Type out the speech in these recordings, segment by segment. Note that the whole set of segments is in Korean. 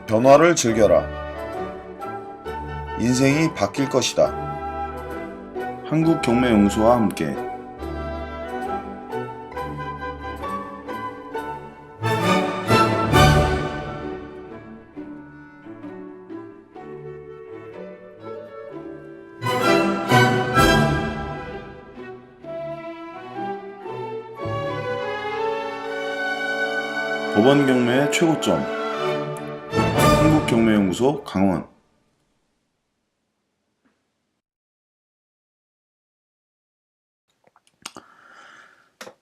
변화를 즐겨라. 인생이 바뀔 것이다. 한국경매연구소와 함께 법원 경매의 최고점 한국경매연구소 강원.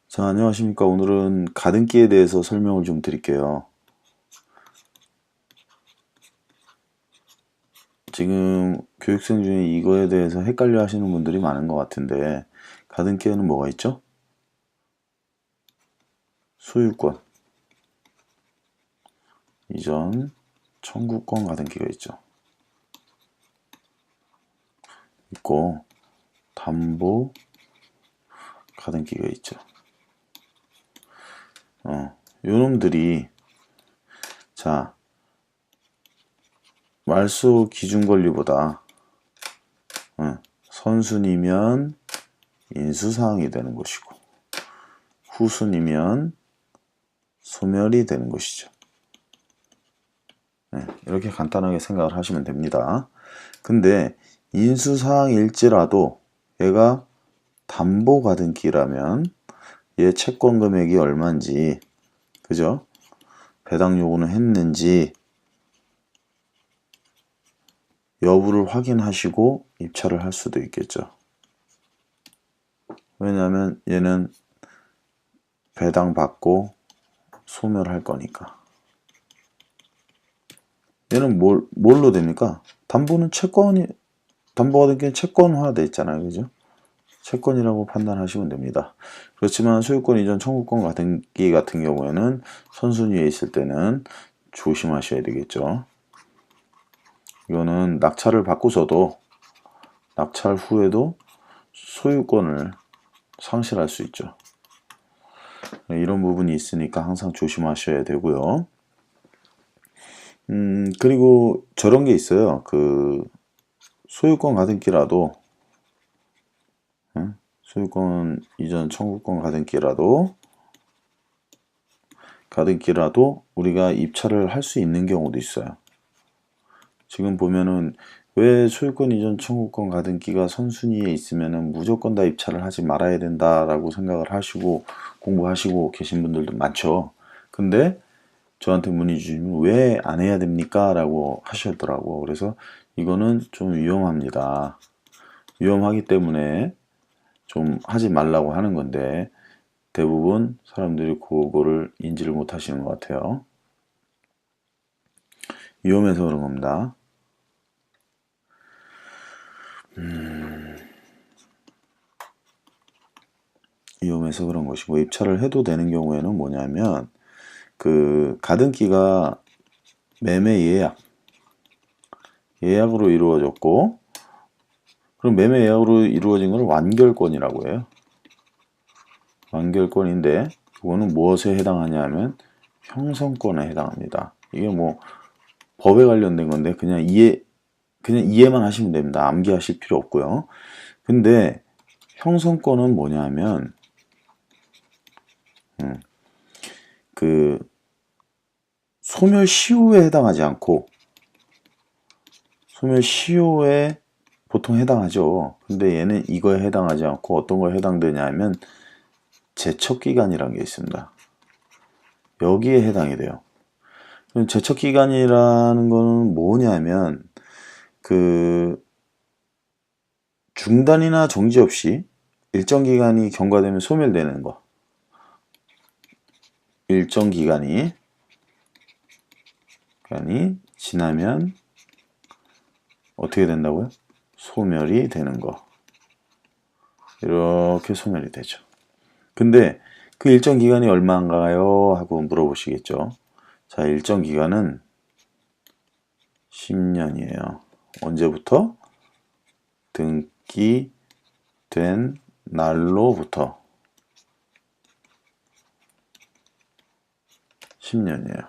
자, 안녕하십니까. 오늘은 가등기에 대해서 설명을 좀 드릴게요. 지금 교육생 중에 이거에 대해서 헷갈려 하시는 분들이 많은 것 같은데, 가등기에는 뭐가 있죠? 소유권, 이전, 청구권 가등기가 있죠. 있고, 담보 가등기가 있죠. 요놈들이, 자, 말소 기준 권리보다 선순위면 인수사항이 되는 것이고, 후순위면 소멸이 되는 것이죠. 이렇게 간단하게 생각을 하시면 됩니다. 근데 인수사항일지라도 얘가 담보가등기라면 얘 채권 금액이 얼마인지, 그죠? 배당 요구는 했는지 여부를 확인하시고 입찰을 할 수도 있겠죠. 왜냐하면 얘는 배당 받고 소멸할 거니까. 얘는 뭘로 됩니까? 담보는 담보가등기는 채권화 돼 있잖아요. 그죠? 채권이라고 판단하시면 됩니다. 그렇지만 소유권 이전 청구권 가등기 같은 경우에는 선순위에 있을 때는 조심하셔야 되겠죠. 이거는 낙찰을 받고서도 낙찰 후에도 소유권을 상실할 수 있죠. 이런 부분이 있으니까 항상 조심하셔야 되고요. 그리고 저런 게 있어요. 그 소유권 가등기라도 소유권 이전 청구권 가등기라도 우리가 입찰을 할 수 있는 경우도 있어요. 지금 보면은 왜 소유권 이전 청구권 가등기가 선순위에 있으면은 무조건 다 입찰을 하지 말아야 된다라고 생각을 하시고 공부하시고 계신 분들도 많죠. 근데 저한테 문의 주시면 왜 안 해야 됩니까? 라고 하시더라고. 그래서 이거는 좀 위험합니다. 위험하기 때문에 좀 하지 말라고 하는 건데 대부분 사람들이 그거를 인지를 못 하시는 것 같아요. 위험해서 그런 겁니다. 위험해서 그런 것이고, 입찰을 해도 되는 경우에는 뭐냐면 그 가등기가 매매 예약으로 이루어졌고, 그럼 매매 예약으로 이루어진 걸 완결권이라고 해요. 완결권인데 이거는 무엇에 해당하냐 하면 형성권에 해당합니다. 이게 뭐 법에 관련된 건데 그냥 이해만 하시면 됩니다. 암기하실 필요 없고요. 근데 형성권은 뭐냐 하면 그 소멸 시효에 해당하지 않고, 소멸 시효에 보통 해당하죠. 근데 얘는 이거에 해당하지 않고 어떤 거에 해당되냐 하면 제척기간이라는 게 있습니다. 여기에 해당이 돼요. 제척기간이라는 거는 뭐냐면 그 중단이나 정지 없이 일정 기간이 경과되면 소멸되는 거. 일정 기간이 지나면 어떻게 된다고요? 소멸이 되는 거. 이렇게 소멸이 되죠. 근데 그 일정 기간이 얼마인가요? 하고 물어보시겠죠. 자, 일정 기간은 10년이에요. 언제부터? 등기된 날로부터 10년이에요.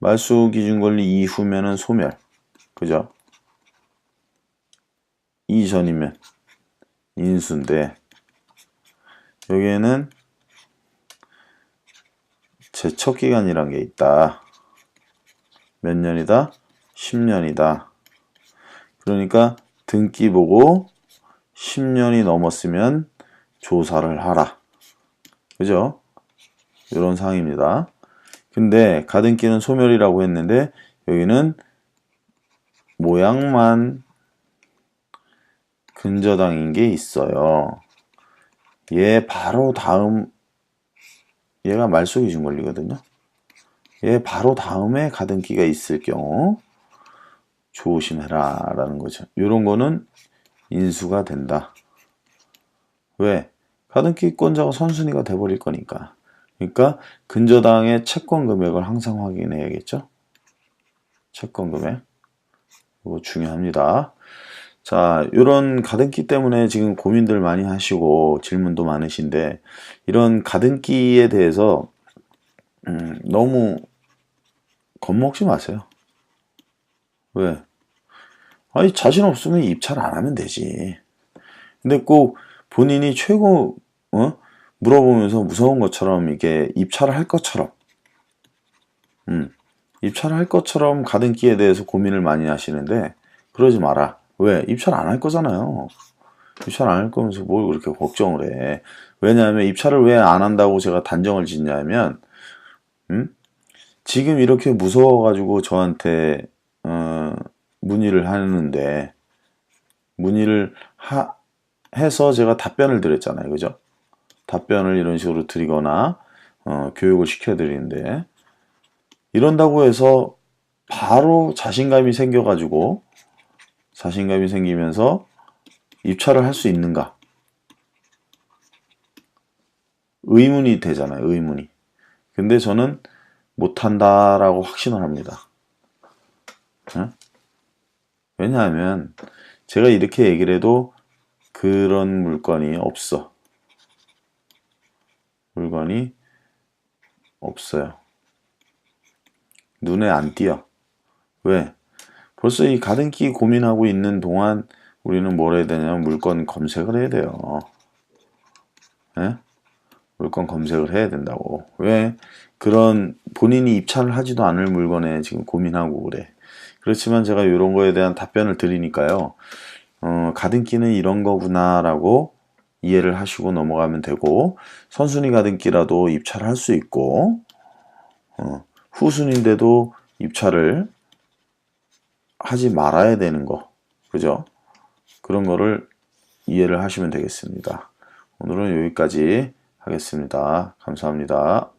말소 기준권리 이후면은 소멸. 그죠? 이전이면 인수인데, 여기에는 제척기간이란 게 있다. 몇 년이다? 10년이다. 그러니까 등기 보고 10년이 넘었으면 조사를 하라. 그죠? 이런 상황입니다. 근데 가등기는 소멸이라고 했는데 여기는 모양만 근저당인 게 있어요. 얘 바로 다음, 얘가 말소 기준 권리거든요. 얘 바로 다음에 가등기가 있을 경우 조심해라 라는 거죠. 이런 거는 인수가 된다. 왜? 가등기권자가 선순위가 돼버릴 거니까. 그러니까 근저당의 채권 금액을 항상 확인해야겠죠. 채권 금액. 이거 중요합니다. 자, 이런 가등기 때문에 지금 고민들 많이 하시고 질문도 많으신데, 이런 가등기에 대해서 너무 겁먹지 마세요. 왜? 아니, 자신 없으면 입찰 안 하면 되지. 근데 꼭 본인이 최고 물어보면서 무서운 것처럼 이게 입찰을 할 것처럼 입찰을 할 것처럼 가등기에 대해서 고민을 많이 하시는데 그러지 마라. 왜? 입찰 안 할 거잖아요. 입찰 안 할 거면서 뭘 그렇게 걱정을 해. 왜냐하면 입찰을 왜 안 한다고 제가 단정을 짓냐면 지금 이렇게 무서워가지고 저한테 문의를 하는데 문의를 해서 제가 답변을 드렸잖아요. 그죠? 답변을 이런 식으로 드리거나 교육을 시켜드리는데 이런다고 해서 바로 자신감이 생겨가지고 자신감이 생기면서 입찰을 할 수 있는가? 의문이 되잖아요. 의문이. 근데 저는 못한다라고 확신을 합니다. 왜냐하면 제가 이렇게 얘기를 해도 그런 물건이 없어. 물건이 없어요. 눈에 안 띄어. 왜? 벌써 이 가등기 고민하고 있는 동안 우리는 뭘 해야 되냐면 물건 검색을 해야 돼요. 예? 물건 검색을 해야 된다고. 왜? 그런 본인이 입찰을 하지도 않을 물건에 지금 고민하고 그래. 그렇지만 제가 이런 거에 대한 답변을 드리니까요. 가등기는 이런 거구나 라고 이해를 하시고 넘어가면 되고, 선순위 가등기라도 입찰을 할 수 있고 후순위인데도 입찰을 하지 말아야 되는 거, 그죠? 그런 거를 이해를 하시면 되겠습니다. 오늘은 여기까지 하겠습니다. 감사합니다.